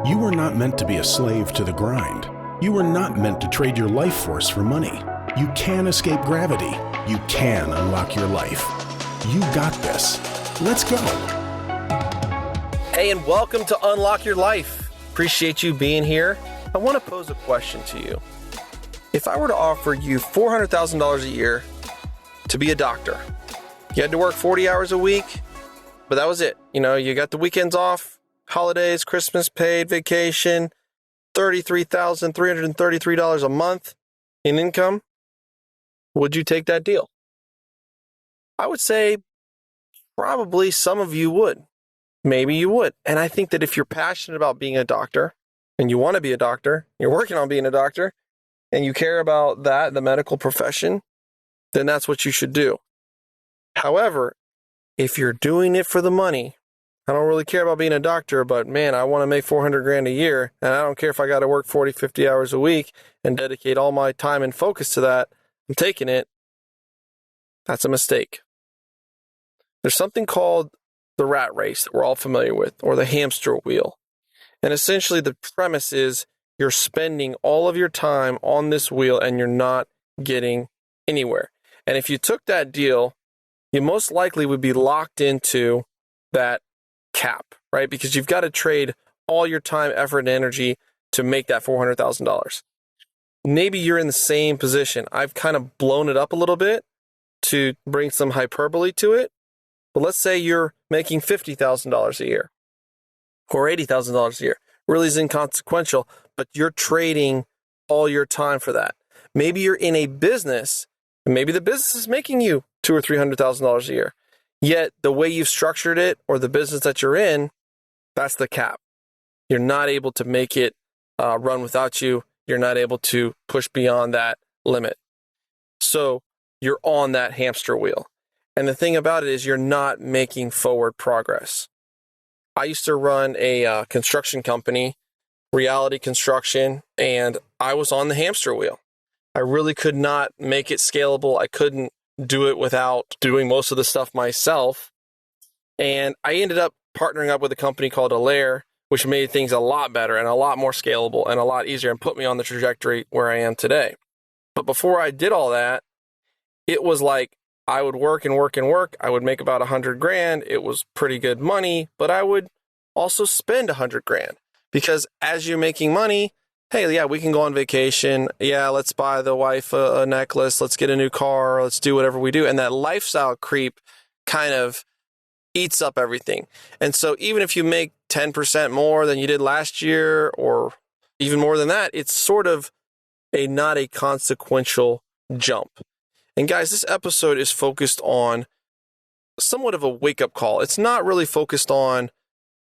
You were not meant to be a slave to the grind. You were not meant to trade your life force for money. You can escape gravity. You can unlock your life. You got this. Let's go. Hey, and welcome to Unlock Your Life. Appreciate you being here. I want to pose a question to you. If I were to offer you $400,000 a year to be a doctor, you had to work 40 hours a week, but that was it. You got the weekends off, holidays, Christmas paid, vacation, $33,333 a month in income. Would you take that deal? I would say probably some of you would. Maybe you would. And I think that if you're passionate about being a doctor and you want to be a doctor, you're working on being a doctor, and you care about that, the medical profession, then that's what you should do. However, if you're doing it for the money, I don't really care about being a doctor, but man, I want to make $400,000 a year, and I don't care if I got to work 40, 50 hours a week and dedicate all my time and focus to that, I'm taking it. That's a mistake. There's something called the rat race that we're all familiar with, or the hamster wheel. And essentially the premise is you're spending all of your time on this wheel and you're not getting anywhere. And if you took that deal, you most likely would be locked into that cap, right? Because you've got to trade all your time, effort, and energy to make that $400,000. Maybe you're in the same position. I've kind of blown it up a little bit to bring some hyperbole to it. But let's say you're making $50,000 a year or $80,000 a year. Really is inconsequential, but you're trading all your time for that. Maybe you're in a business, and maybe the business is making you $200,000 or $300,000 a year. Yet the way you've structured it, or the business that you're in, that's the cap. You're not able to make it run without you. You're not able to push beyond that limit. So you're on that hamster wheel. And the thing about it is you're not making forward progress. I used to run a construction company, Reality Construction, and I was on the hamster wheel. I really could not make it scalable. I couldn't do it without doing most of the stuff myself. And I ended up partnering up with a company called Alaire, which made things a lot better and a lot more scalable and a lot easier and put me on the trajectory where I am today. But before I did all that, it was like I would work and work and work. I would make about $100,000. It was pretty good money, but I would also spend $100,000 because as you're making money, hey, yeah, we can go on vacation. Yeah, let's buy the wife a necklace. Let's get a new car. Let's do whatever we do. And that lifestyle creep kind of eats up everything. And so even if you make 10% more than you did last year, or even more than that, it's sort of not a consequential jump. And guys, this episode is focused on somewhat of a wake-up call. It's not really focused on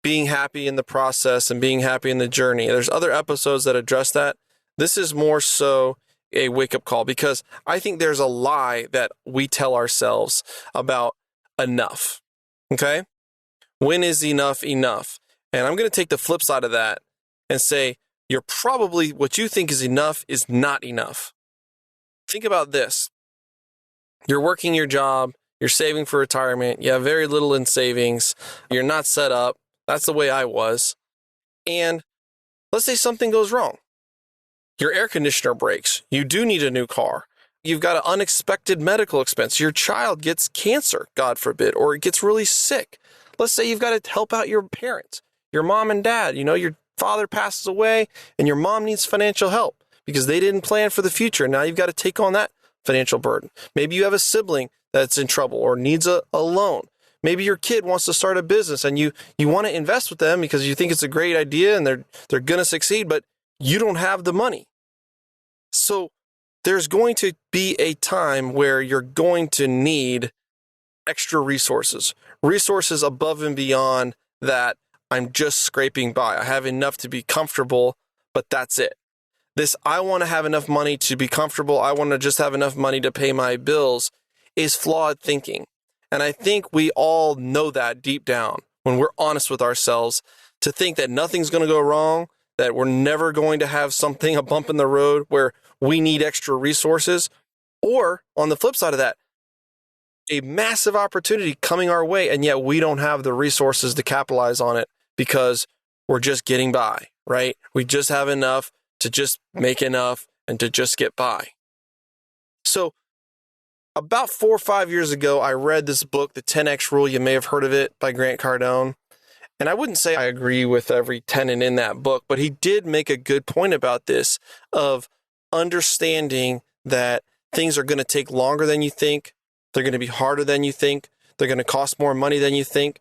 being happy in the process and being happy in the journey. There's other episodes that address that. This is more so a wake-up call because I think there's a lie that we tell ourselves about enough. Okay? When is enough enough? And I'm going to take the flip side of that and say, you're probably, what you think is enough is not enough. Think about this. You're working your job, you're saving for retirement, you have very little in savings, you're not set up. That's the way I was. And let's say something goes wrong. Your air conditioner breaks. You do need a new car. You've got an unexpected medical expense. Your child gets cancer, God forbid, or it gets really sick. Let's say you've got to help out your parents, your mom and dad. Your father passes away and your mom needs financial help because they didn't plan for the future. Now you've got to take on that financial burden. Maybe you have a sibling that's in trouble or needs a loan. Maybe your kid wants to start a business and you want to invest with them because you think it's a great idea and they're going to succeed, but you don't have the money. So there's going to be a time where you're going to need extra resources above and beyond that. I'm just scraping by. I have enough to be comfortable, but that's it. I want to have enough money to be comfortable. I want to just have enough money to pay my bills is flawed thinking. And I think we all know that deep down when we're honest with ourselves, to think that nothing's going to go wrong, that we're never going to have a bump in the road where we need extra resources. Or on the flip side of that, a massive opportunity coming our way, and yet we don't have the resources to capitalize on it because we're just getting by, right? We just have enough to just make enough and to just get by. So about 4 or 5 years ago, I read this book, The 10X Rule. You may have heard of it, by Grant Cardone. And I wouldn't say I agree with every tenet in that book, but he did make a good point about this of understanding that things are going to take longer than you think. They're going to be harder than you think. They're going to cost more money than you think.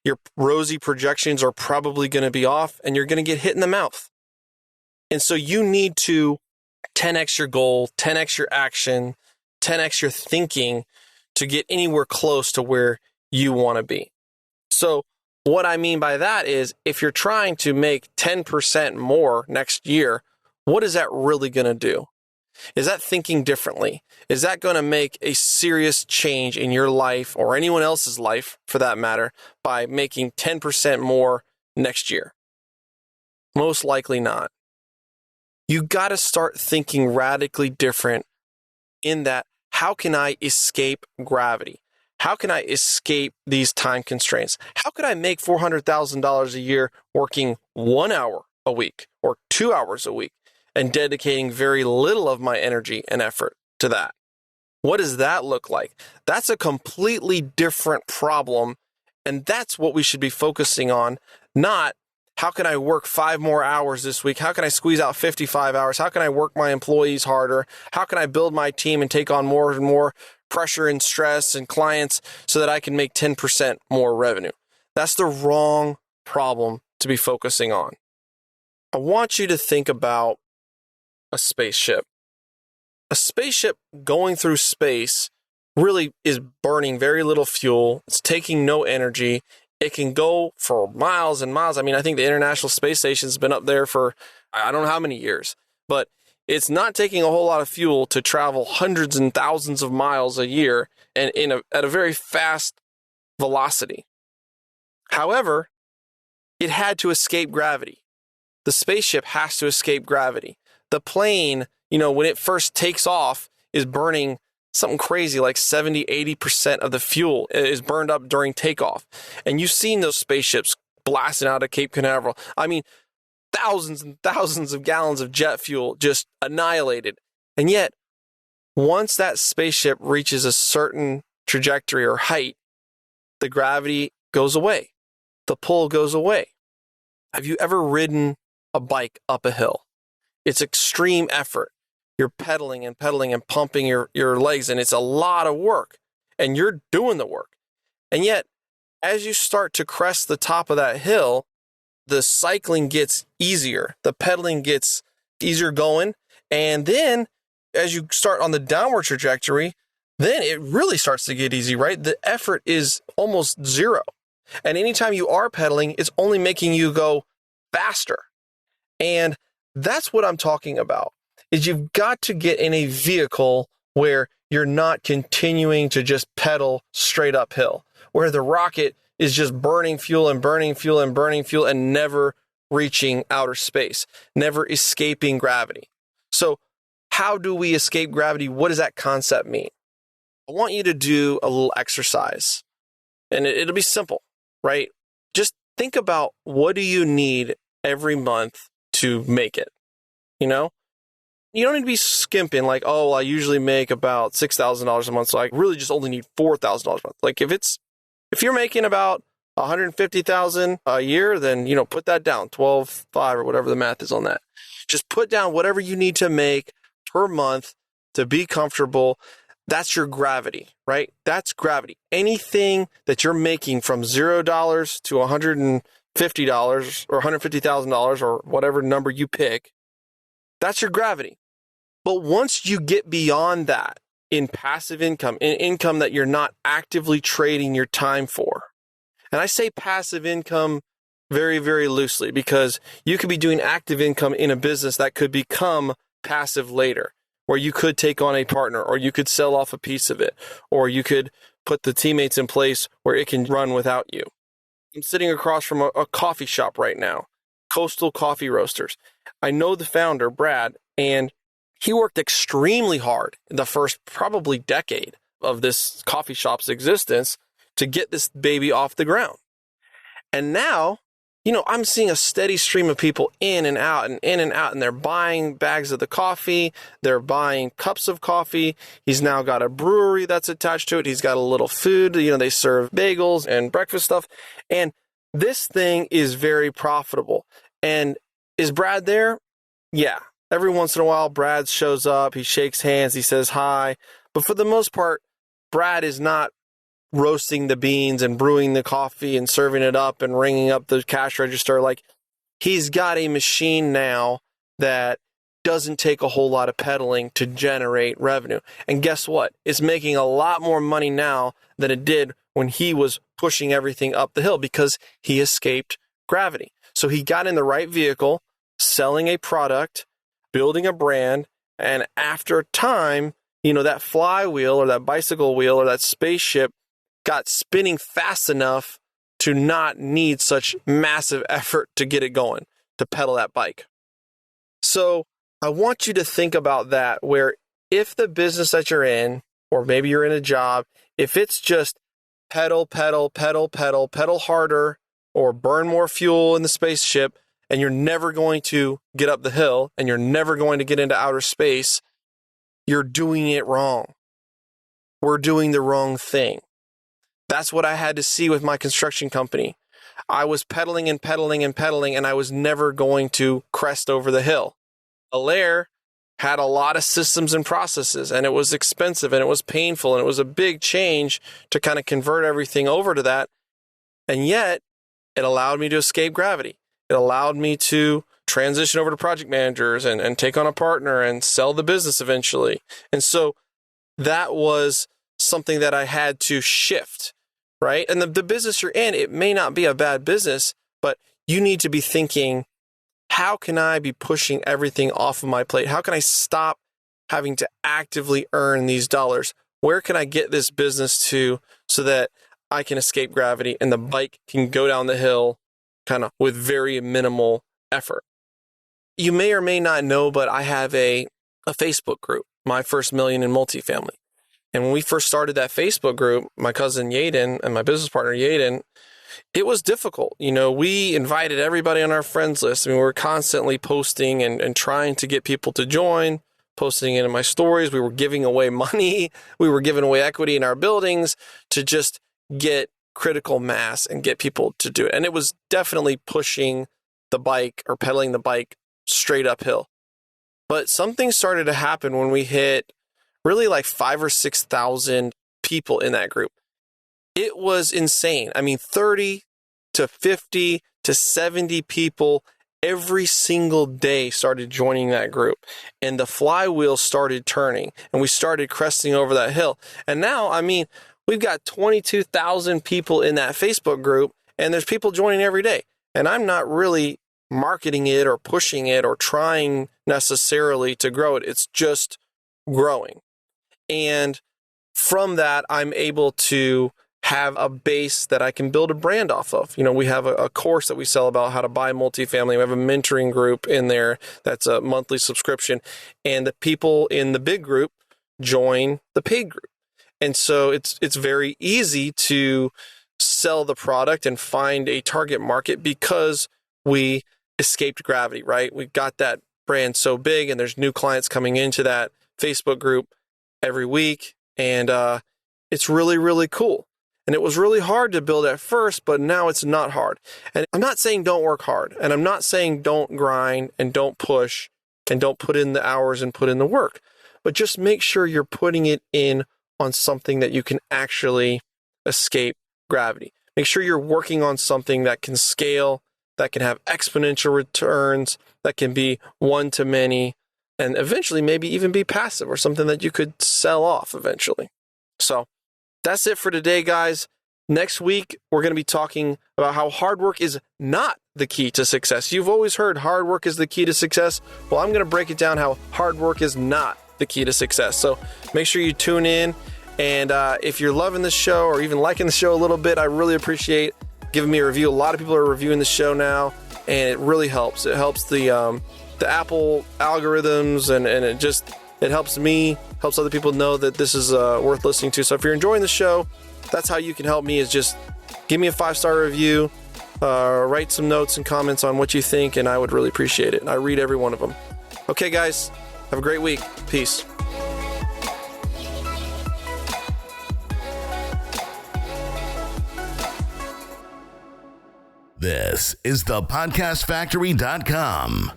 Your rosy projections are probably going to be off, and you're going to get hit in the mouth. And so you need to 10x your goal, 10x your action, 10x your thinking to get anywhere close to where you want to be. So what I mean by that is, if you're trying to make 10% more next year, what is that really going to do? Is that thinking differently? Is that going to make a serious change in your life or anyone else's life, for that matter, by making 10% more next year? Most likely not. You got to start thinking radically different in that, how can I escape gravity? How can I escape these time constraints? How could I make $400,000 a year working 1 hour a week or 2 hours a week and dedicating very little of my energy and effort to that? What does that look like? That's a completely different problem, and that's what we should be focusing on, not how can I work 5 more hours this week? How can I squeeze out 55 hours? How can I work my employees harder? How can I build my team and take on more and more pressure and stress and clients so that I can make 10% more revenue? That's the wrong problem to be focusing on. I want you to think about a spaceship. A spaceship going through space really is burning very little fuel. It's taking no energy. It can go for miles and miles. I mean, I think the International Space Station's been up there for I don't know how many years, but it's not taking a whole lot of fuel to travel hundreds and thousands of miles a year and at a very fast velocity. However, it had to escape gravity. The spaceship has to escape gravity. The plane, when it first takes off, is burning something crazy like 70, 80% of the fuel is burned up during takeoff. And you've seen those spaceships blasting out of Cape Canaveral. I mean, thousands and thousands of gallons of jet fuel just annihilated. And yet, once that spaceship reaches a certain trajectory or height, the gravity goes away. The pull goes away. Have you ever ridden a bike up a hill? It's extreme effort. You're pedaling and pumping your legs, and it's a lot of work, and you're doing the work. And yet, as you start to crest the top of that hill, the cycling gets easier. The pedaling gets easier going. And then as you start on the downward trajectory, then it really starts to get easy, right? The effort is almost zero. And anytime you are pedaling, it's only making you go faster. And that's what I'm talking about. Is you've got to get in a vehicle where you're not continuing to just pedal straight uphill, where the rocket is just burning fuel and burning fuel and burning fuel and never reaching outer space, never escaping gravity. So how do we escape gravity? What does that concept mean? I want you to do a little exercise, and it'll be simple, right? Just think about, what do you need every month to make it? You don't need to be skimping like, oh, I usually make about $6,000 a month, so I really just only need $4,000 a month. Like if you're making about $150,000 a year, then, put that down, 12.5 or whatever the math is on that. Just put down whatever you need to make per month to be comfortable. That's your gravity, right? That's gravity. Anything that you're making from $0 to $150 or $150,000 or whatever number you pick, that's your gravity. But once you get beyond that in passive income, in income that you're not actively trading your time for, and I say passive income very, very loosely, because you could be doing active income in a business that could become passive later, where you could take on a partner, or you could sell off a piece of it, or you could put the teammates in place where it can run without you. I'm sitting across from a coffee shop right now, Coastal Coffee Roasters. I know the founder, Brad, and he worked extremely hard in the first probably decade of this coffee shop's existence to get this baby off the ground. And now I'm seeing a steady stream of people in and out and in and out, and they're buying bags of the coffee. They're buying cups of coffee. He's now got a brewery that's attached to it. He's got a little food. They serve bagels and breakfast stuff. And this thing is very profitable. And is Brad there? Yeah. Every once in a while, Brad shows up. He shakes hands. He says hi. But for the most part, Brad is not roasting the beans and brewing the coffee and serving it up and ringing up the cash register. Like, he's got a machine now that doesn't take a whole lot of pedaling to generate revenue. And guess what? It's making a lot more money now than it did when he was pushing everything up the hill, because he escaped gravity. So he got in the right vehicle, selling a product, building a brand, and after time, that flywheel or that bicycle wheel or that spaceship got spinning fast enough to not need such massive effort to get it going, to pedal that bike. So I want you to think about that, where if the business that you're in, or maybe you're in a job, if it's just pedal, pedal, pedal, pedal, pedal harder, or burn more fuel in the spaceship, and you're never going to get up the hill, and you're never going to get into outer space, you're doing it wrong. We're doing the wrong thing. That's what I had to see with my construction company. I was pedaling and pedaling and pedaling, and I was never going to crest over the hill. Alaire had a lot of systems and processes, and it was expensive, and it was painful, and it was a big change to kind of convert everything over to that. And yet, it allowed me to escape gravity. It allowed me to transition over to project managers and take on a partner and sell the business eventually. And so that was something that I had to shift, right? And the business you're in, it may not be a bad business, but you need to be thinking, how can I be pushing everything off of my plate? How can I stop having to actively earn these dollars? Where can I get this business to so that I can escape gravity and the bike can go down the hill kind of with very minimal effort? You may or may not know, but I have a Facebook group, My First Million in Multifamily. And when we first started that Facebook group, my cousin Yaden and my business partner Yaden, it was difficult. We invited everybody on our friends list. We were constantly posting and trying to get people to join, posting it in my stories. We were giving away money. We were giving away equity in our buildings to just get critical mass and get people to do it. And it was definitely pushing the bike or pedaling the bike straight uphill. But something started to happen when we hit really like 5,000 or 6,000 people in that group. It was insane. 30 to 50 to 70 people every single day started joining that group. And the flywheel started turning and we started cresting over that hill. And now, we've got 22,000 people in that Facebook group, and there's people joining every day. And I'm not really marketing it or pushing it or trying necessarily to grow it. It's just growing. And from that, I'm able to have a base that I can build a brand off of. We have a course that we sell about how to buy multifamily. We have a mentoring group in there that's a monthly subscription. And the people in the big group join the paid group. And so it's very easy to sell the product and find a target market because we escaped gravity, right? We've got that brand so big, and there's new clients coming into that Facebook group every week. And it's really, really cool. And it was really hard to build at first, but now it's not hard. And I'm not saying don't work hard. And I'm not saying don't grind and don't push and don't put in the hours and put in the work. But just make sure you're putting it in on something that you can actually escape gravity. Make sure you're working on something that can scale, that can have exponential returns, that can be one to many, and eventually maybe even be passive or something that you could sell off eventually. So that's it for today, guys. Next week, we're going to be talking about how hard work is not the key to success. You've always heard hard work is the key to success. Well, I'm going to break it down how hard work is not the key to success. So make sure you tune in. And if you're loving the show or even liking the show a little bit, I really appreciate giving me a review. A lot of people are reviewing the show now, and it really helps. It helps the Apple algorithms, and it helps me, helps other people know that this is worth listening to. So if you're enjoying the show, that's how you can help me, is just give me a 5-star review, Write some notes and comments on what you think, and I would really appreciate it. I read every one of them. Okay, guys, have a great week. Peace. This is the podcastfactory.com.